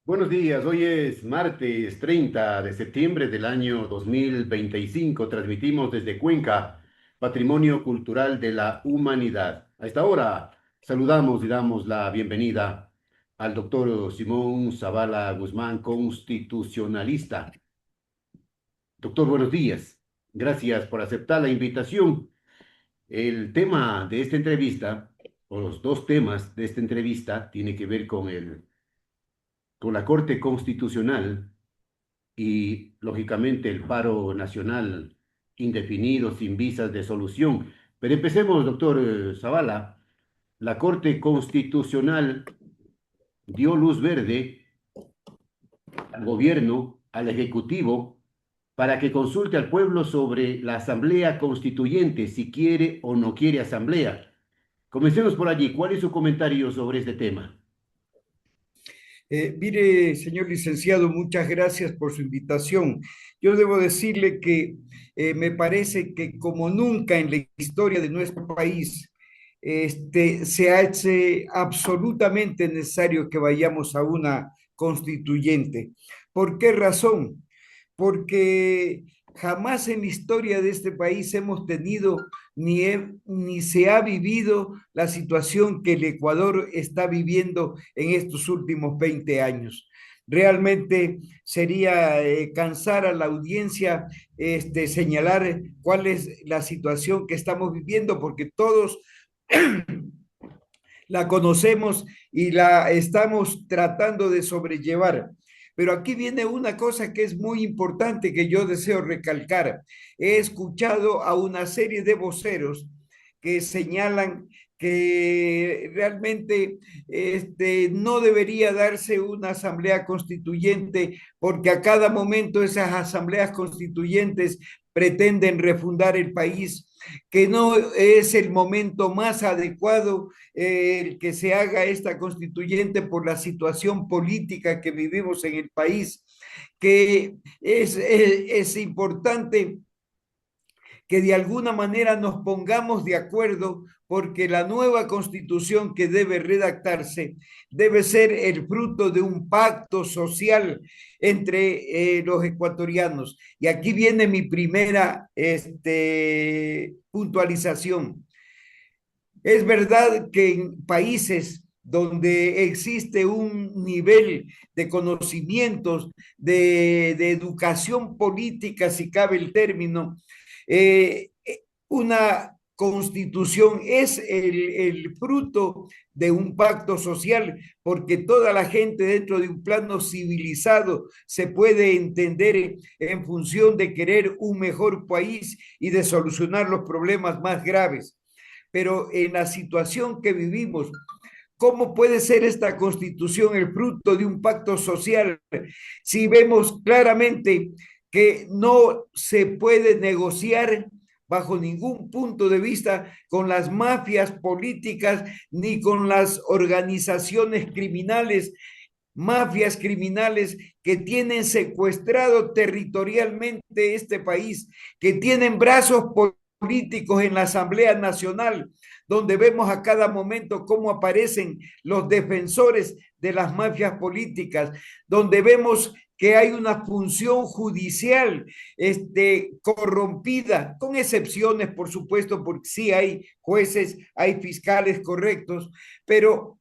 Buenos días, hoy es martes 30 de septiembre del año 2025. Transmitimos desde Cuenca, Patrimonio Cultural de la Humanidad. A esta hora saludamos y damos la bienvenida al doctor Simón Zavala Guzmán, constitucionalista. Doctor, buenos días. Gracias por aceptar la invitación. El tema de esta entrevista, o los dos temas de esta entrevista, tiene que ver con la Corte Constitucional y, lógicamente, el paro nacional indefinido sin visas de solución. Pero empecemos, doctor Zavala. La Corte Constitucional dio luz verde al gobierno, al Ejecutivo, para que consulte al pueblo sobre la Asamblea Constituyente, si quiere o no quiere asamblea. Comencemos por allí. ¿Cuál es su comentario sobre este tema? Mire, señor licenciado, muchas gracias por su invitación. Yo debo decirle que me parece que como nunca en la historia de nuestro país, se hace absolutamente necesario que vayamos a una constituyente. ¿Por qué razón? Porque jamás en la historia de este país hemos tenido ni se ha vivido la situación que el Ecuador está viviendo en estos últimos 20 años. Realmente sería cansar a la audiencia señalar cuál es la situación que estamos viviendo, porque todos la conocemos y la estamos tratando de sobrellevar. Pero aquí viene una cosa que es muy importante que yo deseo recalcar. He escuchado a una serie de voceros que señalan que realmente no debería darse una asamblea constituyente porque a cada momento esas asambleas constituyentes pretenden refundar el país, que no es el momento más adecuado el que se haga esta constituyente por la situación política que vivimos en el país, que es importante que de alguna manera nos pongamos de acuerdo porque la nueva constitución que debe redactarse debe ser el fruto de un pacto social entre los ecuatorianos. Y aquí viene mi primera puntualización. Es verdad que en países donde existe un nivel de conocimientos, de educación política, si cabe el término, eh, una constitución es el fruto de un pacto social, porque toda la gente dentro de un plano civilizado se puede entender en función de querer un mejor país y de solucionar los problemas más graves. Pero en la situación que vivimos, ¿cómo puede ser esta constitución el fruto de un pacto social si vemos claramente que no se puede negociar bajo ningún punto de vista con las mafias políticas ni con las organizaciones criminales, mafias criminales que tienen secuestrado territorialmente este país, que tienen brazos políticos en la Asamblea Nacional, donde vemos a cada momento cómo aparecen los defensores de las mafias políticas, donde vemos que hay una función judicial corrompida, con excepciones, por supuesto, porque sí hay jueces, hay fiscales correctos, pero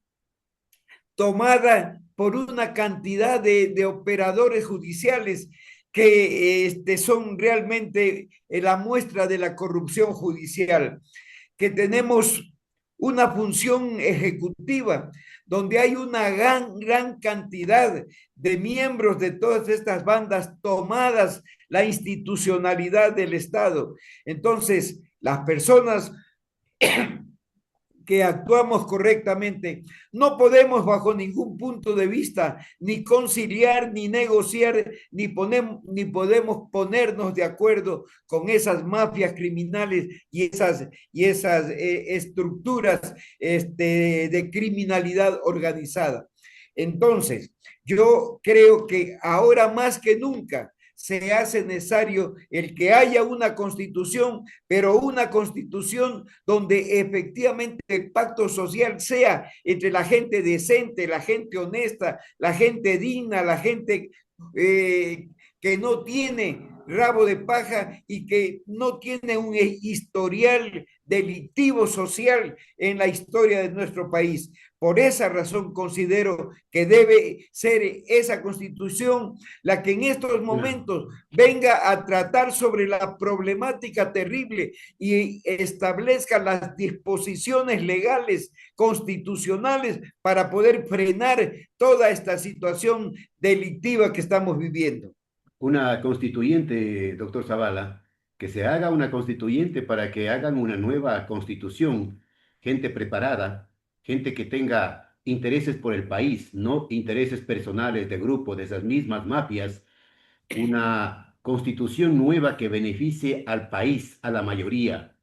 tomada por una cantidad de operadores judiciales que son realmente la muestra de la corrupción judicial, que tenemos una función ejecutiva donde hay una gran cantidad de miembros de todas estas bandas tomadas la institucionalidad del Estado. Entonces, las personas que actuamos correctamente. No podemos bajo ningún punto de vista ni conciliar, ni negociar, ni podemos ponernos de acuerdo con esas mafias criminales y esas estructuras de criminalidad organizada. Entonces, yo creo que ahora más que nunca se hace necesario el que haya una constitución, pero una constitución donde efectivamente el pacto social sea entre la gente decente, la gente honesta, la gente digna, la gente que no tiene rabo de paja y que no tiene un historial delictivo social en la historia de nuestro país. Por esa razón considero que debe ser esa constitución la que en estos momentos venga a tratar sobre la problemática terrible y establezca las disposiciones legales, constitucionales, para poder frenar toda esta situación delictiva que estamos viviendo. Una constituyente, doctor Zavala, que se haga una constituyente para que hagan una nueva constitución, gente preparada, gente que tenga intereses por el país, no intereses personales de grupo, de esas mismas mafias, una constitución nueva que beneficie al país, a la mayoría.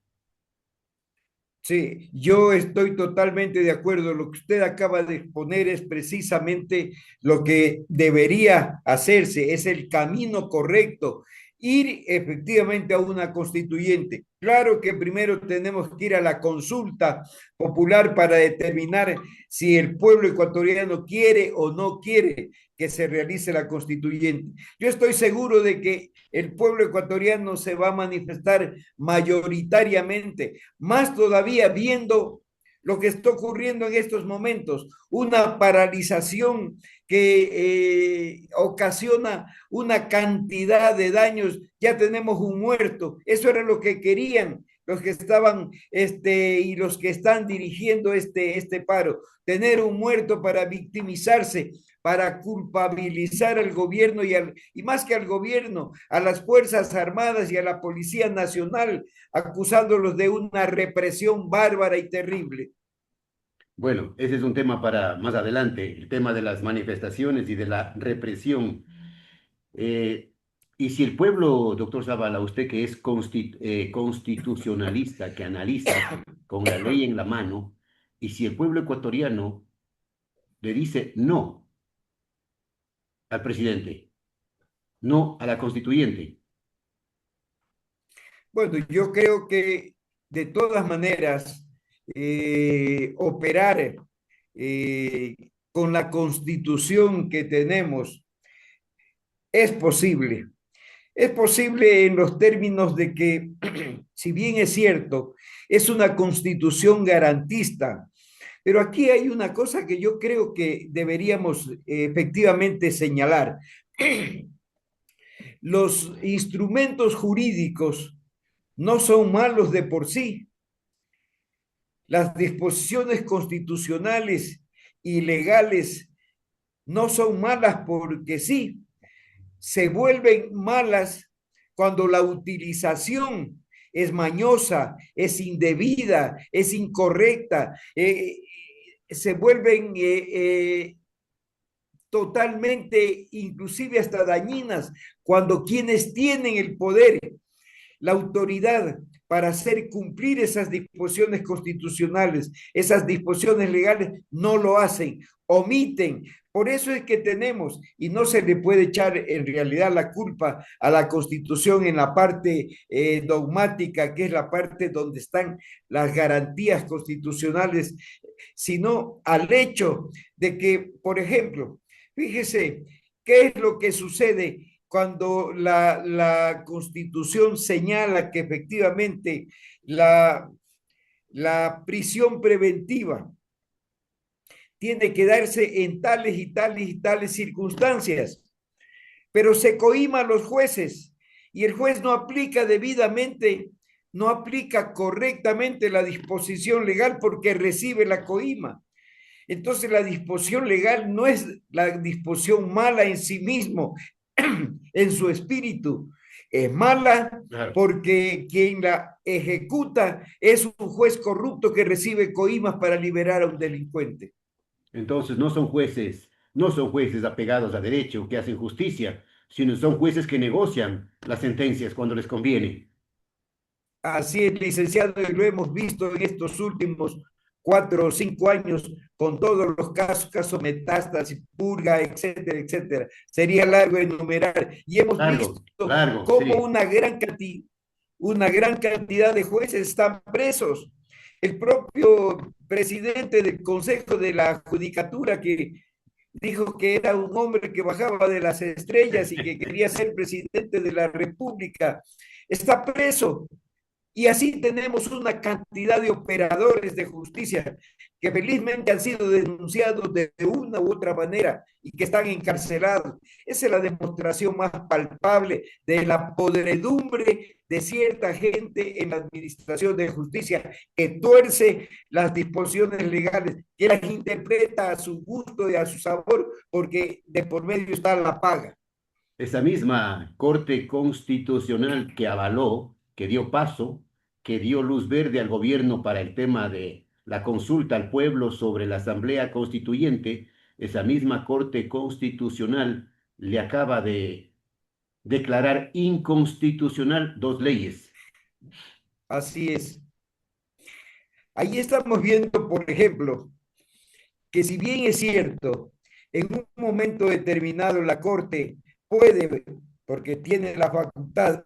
Sí, yo estoy totalmente de acuerdo. Lo que usted acaba de exponer es precisamente lo que debería hacerse, es el camino correcto, ir efectivamente a una constituyente. Claro que primero tenemos que ir a la consulta popular para determinar si el pueblo ecuatoriano quiere o no quiere que se realice la constituyente. Yo estoy seguro de que el pueblo ecuatoriano se va a manifestar mayoritariamente, más todavía viendo lo que está ocurriendo en estos momentos, una paralización que ocasiona una cantidad de daños. Ya tenemos un muerto, eso era lo que querían los que estaban y los que están dirigiendo este paro, tener un muerto para victimizarse, para culpabilizar al gobierno y más que al gobierno, a las Fuerzas Armadas y a la Policía Nacional, acusándolos de una represión bárbara y terrible. Bueno, ese es un tema para más adelante, el tema de las manifestaciones y de la represión. Eh, y si el pueblo, doctor Zavala, usted que es constitucionalista, que analiza con la ley en la mano, y si el pueblo ecuatoriano le dice no al presidente, no a la constituyente. Bueno, yo creo que de todas maneras, operar eh, con la constitución que tenemos es posible. Es posible en los términos de que, si bien es cierto, es una constitución garantista, pero aquí hay una cosa que yo creo que deberíamos efectivamente señalar. Los instrumentos jurídicos no son malos de por sí. Las disposiciones constitucionales y legales no son malas porque sí, se vuelven malas cuando la utilización es mañosa, es indebida, es incorrecta, se vuelven totalmente, inclusive hasta dañinas, cuando quienes tienen el poder, la autoridad para hacer cumplir esas disposiciones constitucionales, esas disposiciones legales, no lo hacen, omiten. Por eso es que tenemos, y no se le puede echar en realidad la culpa a la Constitución en la parte dogmática, que es la parte donde están las garantías constitucionales, sino al hecho de que, por ejemplo, fíjese, ¿qué es lo que sucede cuando la Constitución señala que efectivamente la prisión preventiva tiene que darse en tales y tales y tales circunstancias, pero se cohima a los jueces y el juez no aplica debidamente, no aplica correctamente la disposición legal porque recibe la coima? Entonces la disposición legal no es la disposición mala en sí mismo, en su espíritu. Es mala Claro. porque quien la ejecuta es un juez corrupto que recibe coimas para liberar a un delincuente. Entonces no son jueces apegados a derecho que hacen justicia, sino son jueces que negocian las sentencias cuando les conviene. Así es, licenciado, y lo hemos visto en estos últimos 4 o 5 años con todos los casos metástasis, purga, etcétera, etcétera. Sería largo enumerar. Y hemos Largo, visto largo, cómo sí. una gran cantidad de jueces están presos. El propio presidente del Consejo de la Judicatura que dijo que era un hombre que bajaba de las estrellas y que quería ser presidente de la República, está preso. Y así tenemos una cantidad de operadores de justicia que felizmente han sido denunciados de una u otra manera y que están encarcelados. Esa es la demostración más palpable de la podredumbre de cierta gente en la administración de justicia que tuerce las disposiciones legales, que las interpreta a su gusto y a su sabor porque de por medio está la paga. Esa misma Corte Constitucional que avaló, que dio paso, que dio luz verde al gobierno para el tema de la consulta al pueblo sobre la Asamblea Constituyente, esa misma Corte Constitucional le acaba de declarar inconstitucional dos leyes. Así es. Ahí estamos viendo, por ejemplo, que si bien es cierto, en un momento determinado la Corte puede, porque tiene la facultad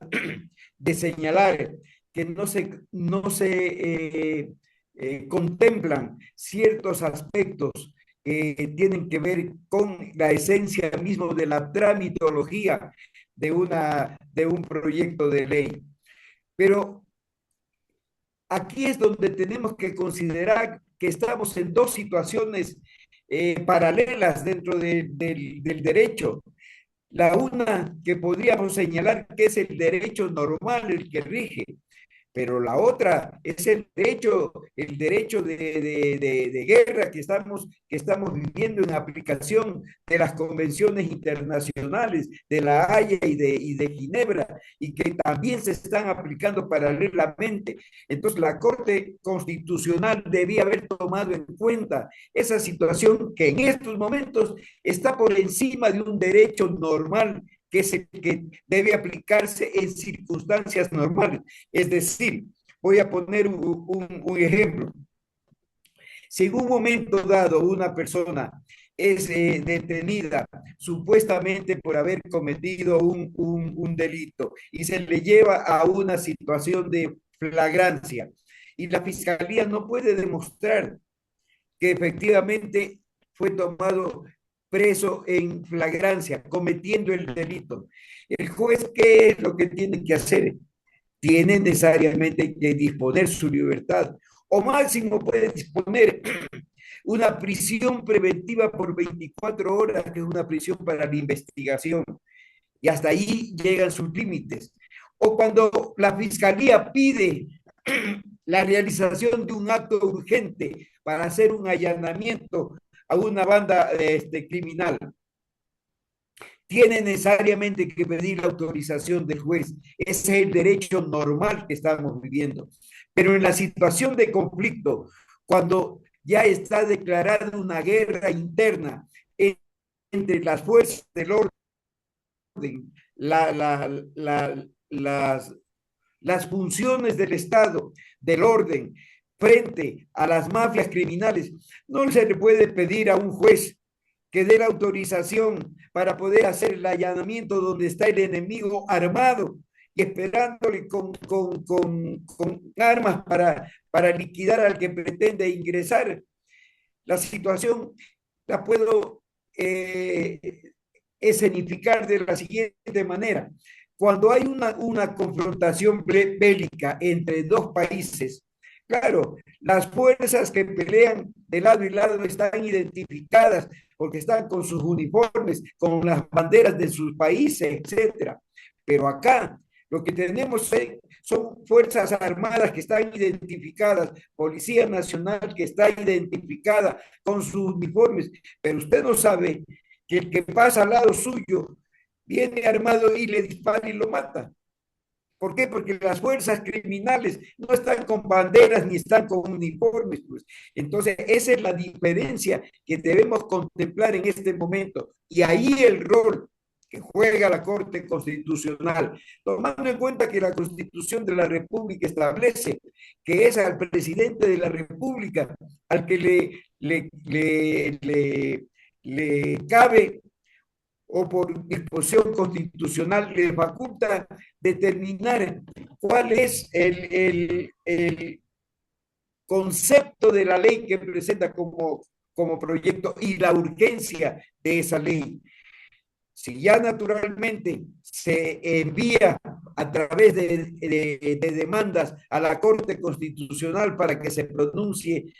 de señalar que no se contemplan ciertos aspectos que tienen que ver con la esencia mismo de la tramitología de un proyecto de ley. Pero aquí es donde tenemos que considerar que estamos en dos situaciones paralelas dentro del derecho. La una que podríamos señalar que es el derecho normal el que rige, pero la otra es el derecho de guerra que estamos viviendo en aplicación de las convenciones internacionales de La Haya y de Ginebra, y que también se están aplicando paralelamente. Entonces, la Corte Constitucional debía haber tomado en cuenta esa situación que en estos momentos está por encima de un derecho normal que es el que debe aplicarse en circunstancias normales. Es decir, voy a poner un ejemplo. Si en un momento dado una persona es detenida supuestamente por haber cometido un delito y se le lleva a una situación de flagrancia y la fiscalía no puede demostrar que efectivamente fue tomado preso en flagrancia, cometiendo el delito. El juez, ¿qué es lo que tiene que hacer? Tiene necesariamente que disponer su libertad, o máximo puede disponer una prisión preventiva por 24 horas, que es una prisión para la investigación, y hasta ahí llegan sus límites. O cuando la fiscalía pide la realización de un acto urgente para hacer un allanamiento a una banda criminal, tiene necesariamente que pedir la autorización del juez. Ese es el derecho normal que estamos viviendo. Pero en la situación de conflicto, cuando ya está declarada una guerra interna entre las fuerzas del orden, las funciones del Estado, del orden, frente a las mafias criminales, no se le puede pedir a un juez que dé la autorización para poder hacer el allanamiento donde está el enemigo armado y esperándole con armas para liquidar al que pretende ingresar. La situación la puedo escenificar de la siguiente manera. Cuando hay una confrontación bélica entre dos países, claro, las fuerzas que pelean de lado y lado están identificadas porque están con sus uniformes, con las banderas de sus países, etcétera. Pero acá lo que tenemos son fuerzas armadas que están identificadas, Policía Nacional que está identificada con sus uniformes, pero usted no sabe que el que pasa al lado suyo viene armado y le dispara y lo mata. ¿Por qué? Porque las fuerzas criminales no están con banderas ni están con uniformes. Pues. Entonces, esa es la diferencia que debemos contemplar en este momento. Y ahí el rol que juega la Corte Constitucional, tomando en cuenta que la Constitución de la República establece que es al presidente de la República al que le cabe o por disposición constitucional le faculta determinar cuál es el concepto de la ley que presenta como proyecto y la urgencia de esa ley. Si ya naturalmente se envía a través de demandas a la Corte Constitucional para que se pronuncie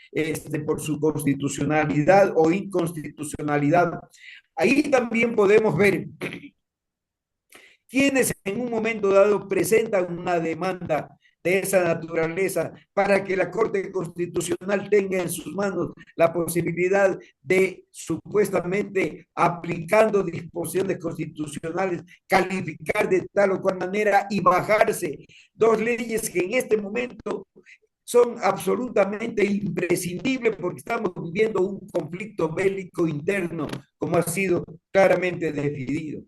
por su constitucionalidad o inconstitucionalidad, ahí también podemos ver quienes en un momento dado presentan una demanda de esa naturaleza para que la Corte Constitucional tenga en sus manos la posibilidad de, supuestamente aplicando disposiciones constitucionales, calificar de tal o cual manera y bajarse dos leyes que en este momento son absolutamente imprescindibles porque estamos viviendo un conflicto bélico interno, como ha sido claramente definido.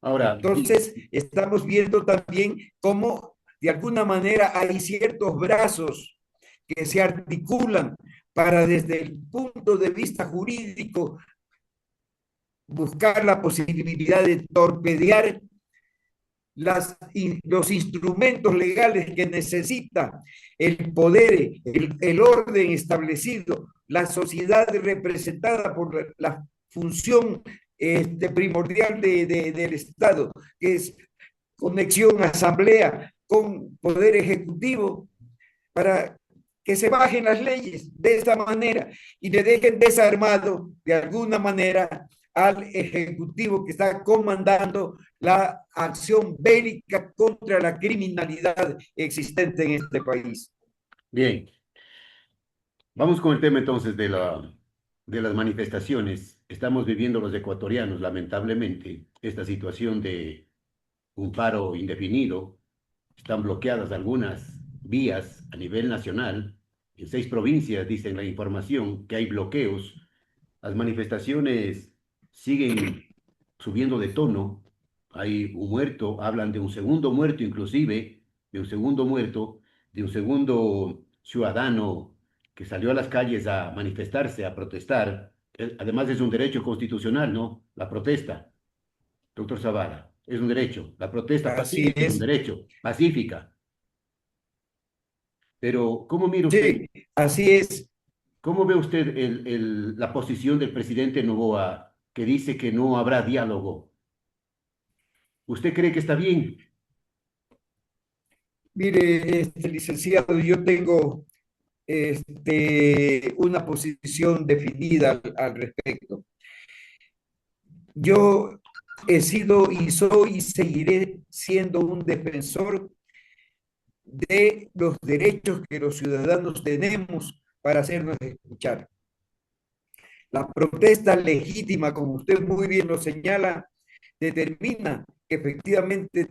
Ahora, Entonces, estamos viendo también cómo de alguna manera hay ciertos brazos que se articulan para desde el punto de vista jurídico buscar la posibilidad de torpedear los instrumentos legales que necesita el poder, el orden establecido, la sociedad representada por la función primordial del Estado, que es conexión asamblea con poder ejecutivo, para que se bajen las leyes de esta manera y le dejen desarmado de alguna manera al ejecutivo que está comandando la acción bélica contra la criminalidad existente en este país. bien, vamos con el tema entonces de las manifestaciones. Estamos viviendo los ecuatorianos, lamentablemente, esta situación de un paro indefinido. Están bloqueadas algunas vías a nivel nacional. En 6 provincias, dicen la información, que hay bloqueos. Las manifestaciones siguen subiendo de tono. Hay un muerto, hablan de un segundo muerto inclusive, de un segundo muerto, de un segundo ciudadano que salió a las calles a manifestarse, a protestar. Además es un derecho constitucional, ¿no? La protesta, doctor Zavala, es un derecho. La protesta Así pacífica es un es. derecho, pacífica. Pero, ¿cómo mira usted, Sí, así es. cómo ve usted la posición del presidente Noboa que dice que no habrá diálogo? ¿Usted cree que está bien? Mire, licenciado, yo tengo una posición definida al respecto. Yo he sido y soy y seguiré siendo un defensor de los derechos que los ciudadanos tenemos para hacernos escuchar. La protesta legítima, como usted muy bien lo señala, determina que efectivamente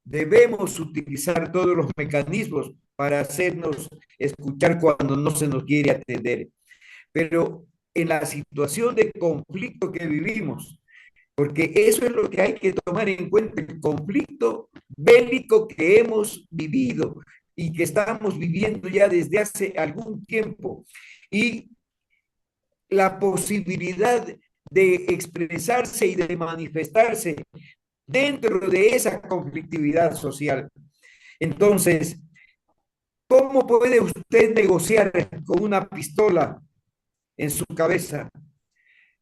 debemos utilizar todos los mecanismos para hacernos escuchar cuando no se nos quiere atender. Pero en la situación de conflicto que vivimos, porque eso es lo que hay que tomar en cuenta, el conflicto bélico que hemos vivido y que estamos viviendo ya desde hace algún tiempo, y la posibilidad de expresarse y de manifestarse dentro de esa conflictividad social. Entonces, ¿cómo puede usted negociar con una pistola en su cabeza?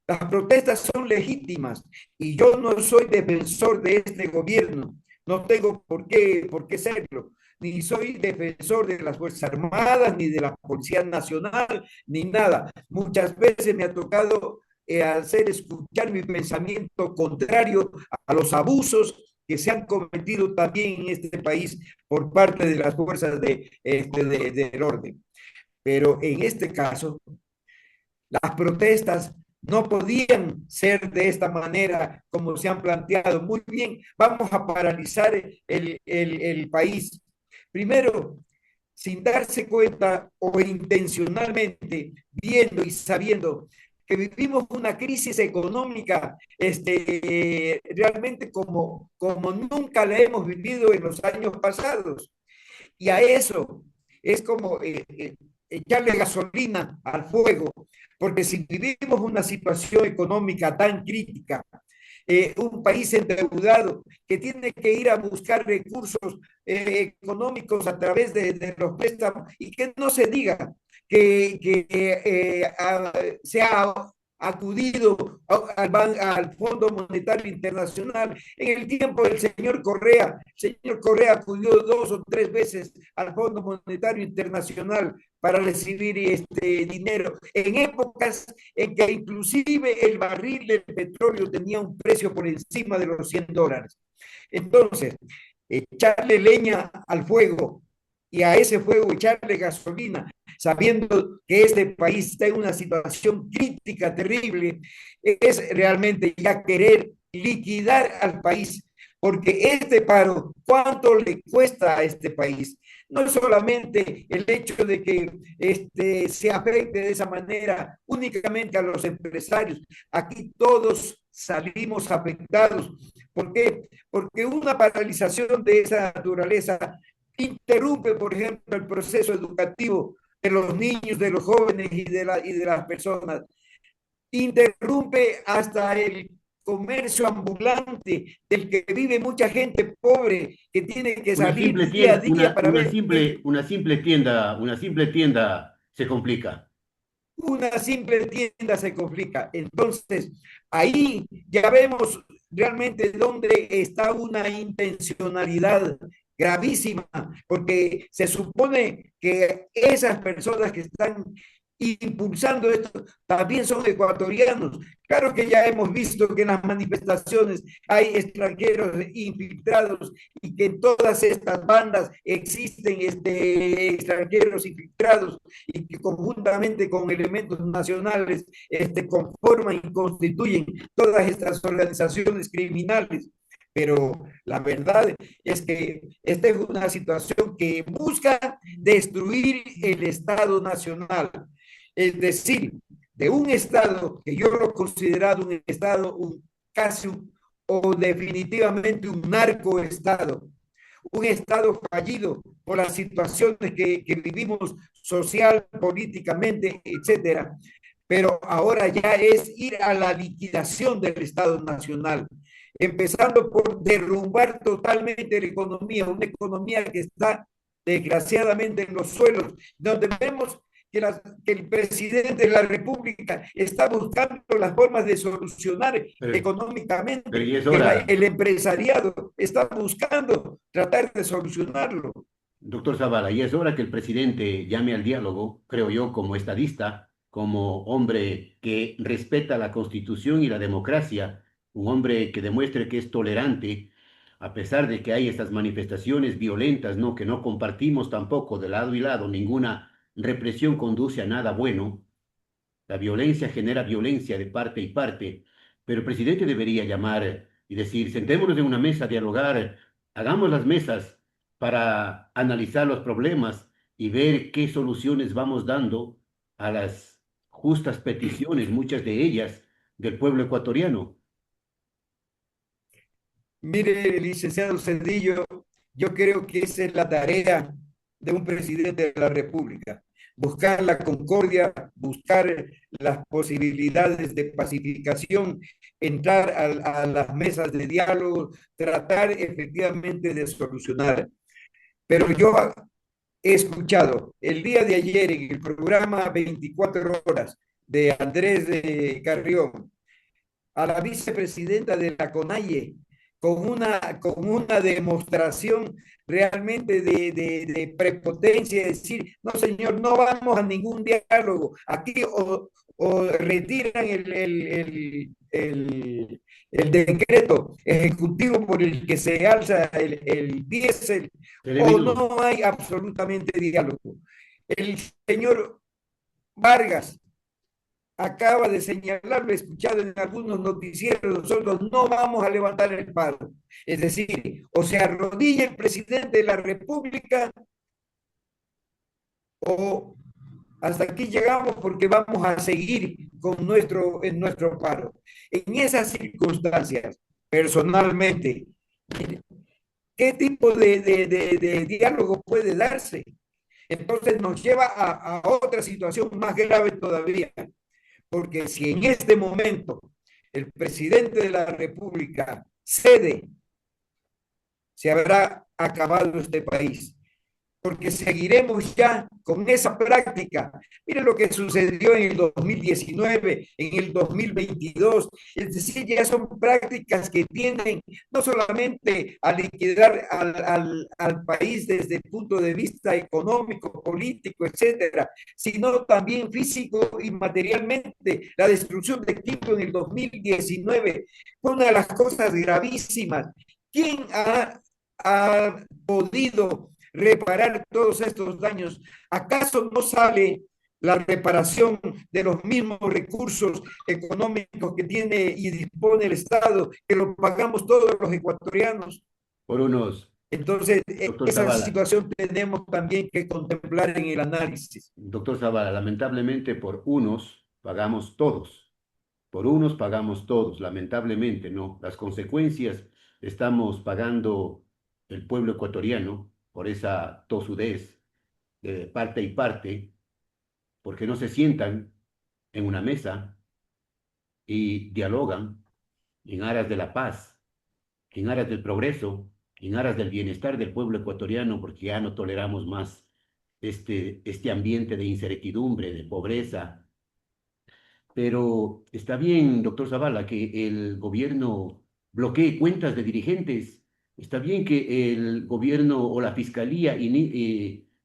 Las protestas son legítimas y yo no soy defensor de este gobierno, no tengo por qué serlo, ni soy defensor de las Fuerzas Armadas, ni de la Policía Nacional, ni nada. Muchas veces me ha tocado hacer escuchar mi pensamiento contrario a los abusos que se han cometido también en este país por parte de las fuerzas del orden. Pero en este caso, las protestas no podían ser de esta manera como se han planteado. Muy bien, vamos a paralizar el país. Primero, sin darse cuenta o intencionalmente, viendo y sabiendo que vivimos una crisis económica realmente como nunca la hemos vivido en los años pasados. Y a eso es como echarle gasolina al fuego, porque si vivimos una situación económica tan crítica, un país endeudado que tiene que ir a buscar recursos económicos a través de los préstamos y que no se diga que se ha acudido al Fondo Monetario Internacional. En el tiempo del señor Correa acudió 2 o 3 veces al Fondo Monetario Internacional para recibir este dinero, en épocas en que inclusive el barril de petróleo tenía un precio por encima de los $100. Entonces, echarle leña al fuego y a ese fuego echarle gasolina, sabiendo que este país está en una situación crítica terrible, es realmente ya querer liquidar al país, porque este paro, ¿cuánto le cuesta a este país? No es solamente el hecho de que se afecte de esa manera únicamente a los empresarios, aquí todos salimos afectados. ¿Por qué? Porque una paralización de esa naturaleza interrumpe, por ejemplo, el proceso educativo de los niños, de los jóvenes y de las personas. Interrumpe hasta el comercio ambulante del que vive mucha gente pobre que tiene que Una salir simple día a tienda, día para ver una simple tienda se complica. una simple tienda se complica. Entonces, ahí ya vemos realmente dónde está una intencionalidad gravísima, porque se supone que esas personas que están impulsando esto también son ecuatorianos. Claro que ya hemos visto que en las manifestaciones hay extranjeros infiltrados y que en todas estas bandas existen extranjeros infiltrados y que conjuntamente con elementos nacionales conforman y constituyen todas estas organizaciones criminales. Pero la verdad es que esta es una situación que busca destruir el Estado Nacional. Es decir, de un Estado que yo lo he considerado un Estado casi o definitivamente un narcoestado, un Estado fallido por las situaciones que vivimos social, políticamente, etcétera. Pero ahora ya es ir a la liquidación del Estado Nacional, empezando por derrumbar totalmente la economía, una economía que está desgraciadamente en los suelos, donde vemos que el presidente de la República está buscando las formas de solucionar Pero económicamente, y es que hora, el empresariado está buscando tratar de solucionarlo. doctor Zavala, y es hora que el presidente llame al diálogo, creo yo, como estadista, como hombre que respeta la Constitución y la democracia, un hombre que demuestre que es tolerante, a pesar de que hay estas manifestaciones violentas, ¿no? Que no compartimos tampoco de lado y lado, ninguna represión conduce a nada bueno. La violencia genera violencia de parte y parte, pero el presidente debería llamar y decir, sentémonos en una mesa a dialogar, hagamos las mesas para analizar los problemas y ver qué soluciones vamos dando a las justas peticiones, muchas de ellas del pueblo ecuatoriano. Mire, licenciado Cedillo, yo creo que esa es la tarea de un presidente de la República, buscar la concordia, buscar las posibilidades de pacificación, entrar a las mesas de diálogo, tratar efectivamente de solucionar. Pero yo he escuchado el día de ayer en el programa 24 horas de Andrés de Carrión a la vicepresidenta de la CONAIE con una demostración realmente de prepotencia, decir, no señor, no vamos a ningún diálogo, aquí o retiran el decreto ejecutivo por el que se alza el diésel, o Termino. no hay absolutamente diálogo. El señor Vargas acaba de señalar, lo he escuchado en algunos noticieros, nosotros no vamos a levantar el paro. Es decir, o se arrodilla el presidente de la República o hasta aquí llegamos porque vamos a seguir en nuestro paro. En esas circunstancias, personalmente, ¿qué tipo de diálogo puede darse? Entonces nos lleva a otra situación más grave todavía, porque si en este momento el presidente de la República cede, se habrá acabado este país, porque seguiremos ya con esa práctica. Miren lo que sucedió en el 2019, en el 2022, es decir, ya son prácticas que tienden no solamente a liquidar al país desde el punto de vista económico, político, etcétera, sino también físico y materialmente. La destrucción de Quito en el 2019 fue una de las cosas gravísimas. ¿Quién ha podido reparar todos estos daños? ¿Acaso no sale la reparación de los mismos recursos económicos que tiene y dispone el Estado, que lo pagamos todos los ecuatorianos? Por unos, Entonces, doctor esa Zavala, situación tenemos también que contemplar en el análisis. doctor Zavala, lamentablemente por unos pagamos todos, por unos pagamos todos, lamentablemente, ¿no? Las consecuencias estamos pagando el pueblo ecuatoriano por esa tosudez de parte y parte, porque no se sientan en una mesa y dialogan en aras de la paz, en aras del progreso, en aras del bienestar del pueblo ecuatoriano, porque ya no toleramos más este ambiente de incertidumbre, de pobreza. Pero está bien, doctor Zavala, que el gobierno bloquee cuentas de dirigentes. Está bien que el gobierno o la fiscalía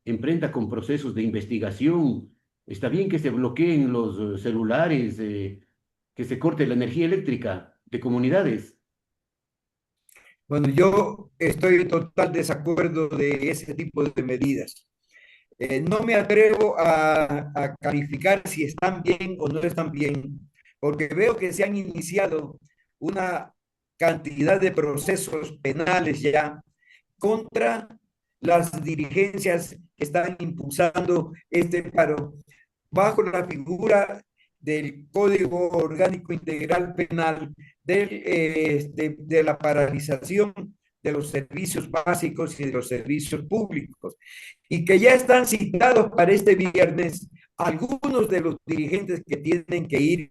emprenda con procesos de investigación. Está bien que se bloqueen los celulares, que se corte la energía eléctrica de comunidades. Bueno, yo estoy en total desacuerdo de ese tipo de medidas. No me atrevo a calificar si están bien o no están bien, porque veo que se han iniciado una cantidad de procesos penales ya contra las dirigencias que están impulsando este paro, bajo la figura del Código Orgánico Integral Penal, de la paralización de los servicios básicos y de los servicios públicos, y que ya están citados para este viernes algunos de los dirigentes que tienen que ir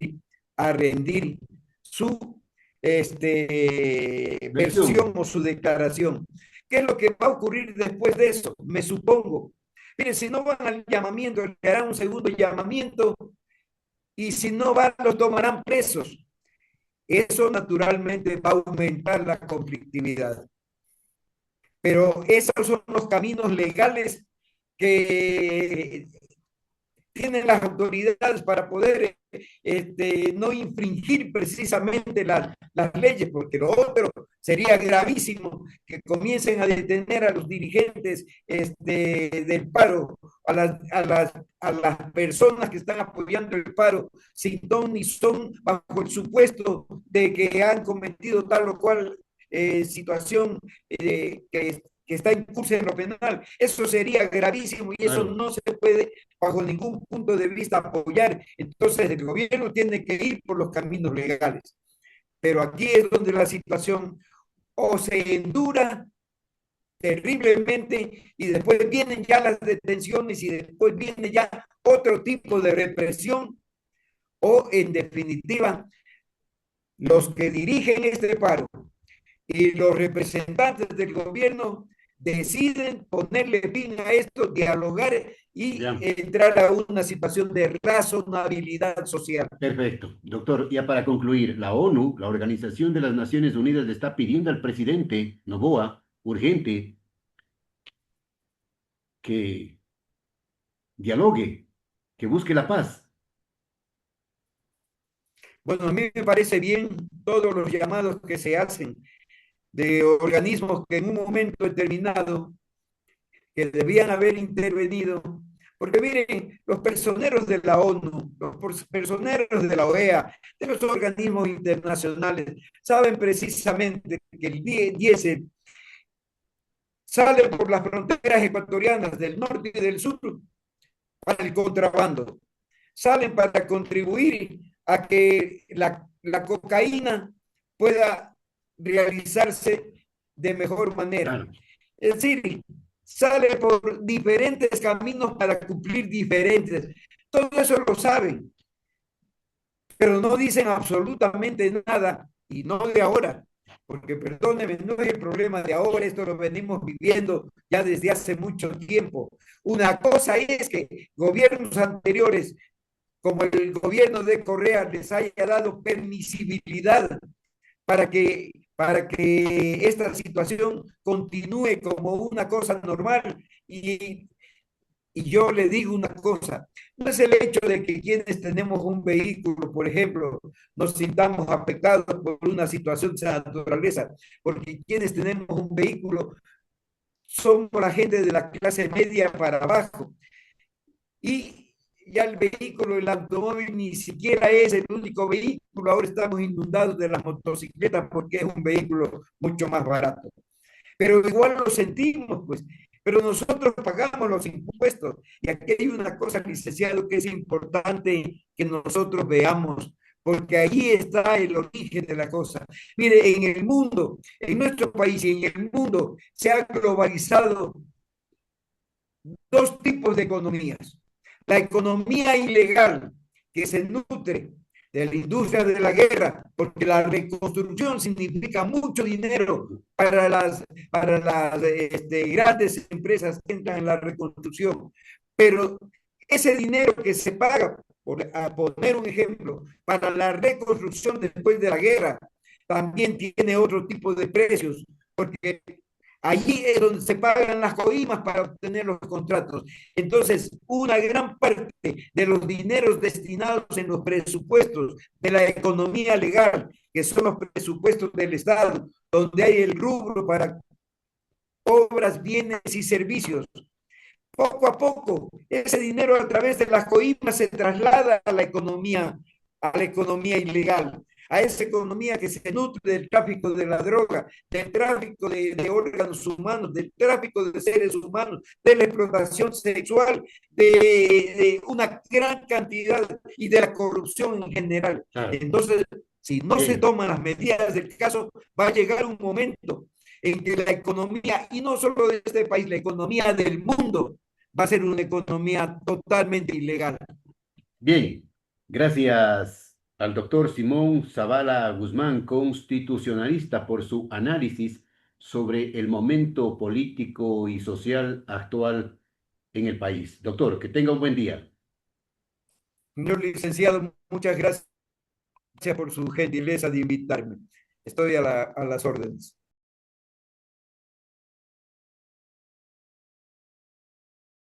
a rendir su Versión. versión o su declaración. ¿Qué es lo que va a ocurrir después de eso? Me supongo. Miren, si no van al llamamiento, le harán un segundo llamamiento y si no van, los tomarán presos. Eso naturalmente va a aumentar la conflictividad. Pero esos son los caminos legales que tienen las autoridades para poder no infringir precisamente las leyes, porque lo otro sería gravísimo que comiencen a detener a los dirigentes del paro, a las personas que están apoyando el paro, sin ton ni son, bajo el supuesto de que han cometido tal o cual situación que está en curso en lo penal. Eso sería gravísimo y eso Claro. no se puede bajo ningún punto de vista apoyar. Entonces el gobierno tiene que ir por los caminos legales. Pero aquí es donde la situación o se endura terriblemente y después vienen ya las detenciones y después viene ya otro tipo de represión o en definitiva los que dirigen este paro y los representantes del gobierno deciden ponerle fin a esto, dialogar y Ya. entrar a una situación de razonabilidad social. Perfecto. Doctor, ya para concluir, la ONU, la Organización de las Naciones Unidas, le está pidiendo al presidente Noboa, urgente, que dialogue, que busque la paz. Bueno, a mí me parece bien todos los llamados que se hacen de organismos que en un momento determinado que debían haber intervenido, porque miren, los personeros de la ONU, los personeros de la OEA, de los organismos internacionales, saben precisamente que el diésel sale por las fronteras ecuatorianas del norte y del sur para el contrabando, salen para contribuir a que la cocaína pueda realizarse de mejor manera. Claro. Es decir, sale por diferentes caminos para cumplir diferentes. Todo eso lo saben, pero no dicen absolutamente nada, y no de ahora, porque perdónenme, no es el problema de ahora, esto lo venimos viviendo ya desde hace mucho tiempo. Una cosa es que gobiernos anteriores, como el gobierno de Correa, les haya dado permisibilidad para que esta situación continúe como una cosa normal. Y yo le digo una cosa, no es el hecho de que quienes tenemos un vehículo, por ejemplo, nos sintamos afectados por una situación de esa naturaleza, porque quienes tenemos un vehículo somos la gente de la clase media para abajo. Y ya el vehículo, el automóvil, ni siquiera es el único vehículo. Ahora estamos inundados de las motocicletas porque es un vehículo mucho más barato. Pero igual lo sentimos, pues. Pero nosotros pagamos los impuestos. Y aquí hay una cosa, licenciado, que es importante que nosotros veamos, porque ahí está el origen de la cosa. Mire, en el mundo, en nuestro país y en el mundo, se ha globalizado dos tipos de economías. La economía ilegal, que se nutre de la industria de la guerra, porque la reconstrucción significa mucho dinero para las grandes empresas que entran en la reconstrucción. Pero ese dinero que se paga, a poner un ejemplo, para la reconstrucción después de la guerra, también tiene otro tipo de precios, porque allí es donde se pagan las coimas para obtener los contratos. Entonces, una gran parte de los dineros destinados en los presupuestos de la economía legal, que son los presupuestos del Estado, donde hay el rubro para obras, bienes y servicios, poco a poco, ese dinero a través de las coimas se traslada a la economía ilegal, a esa economía que se nutre del tráfico de la droga, del tráfico de órganos humanos, del tráfico de seres humanos, de la explotación sexual, de una gran cantidad y de la corrupción en general. Claro. Entonces, si no se Bien. toman las medidas del caso, va a llegar un momento en que la economía, y no solo de este país, la economía del mundo, va a ser una economía totalmente ilegal. Bien. Gracias al doctor Simón Zavala Guzmán, constitucionalista, por su análisis sobre el momento político y social actual en el país. Doctor, que tenga un buen día. Señor licenciado, muchas gracias por su gentileza de invitarme. Estoy a las órdenes.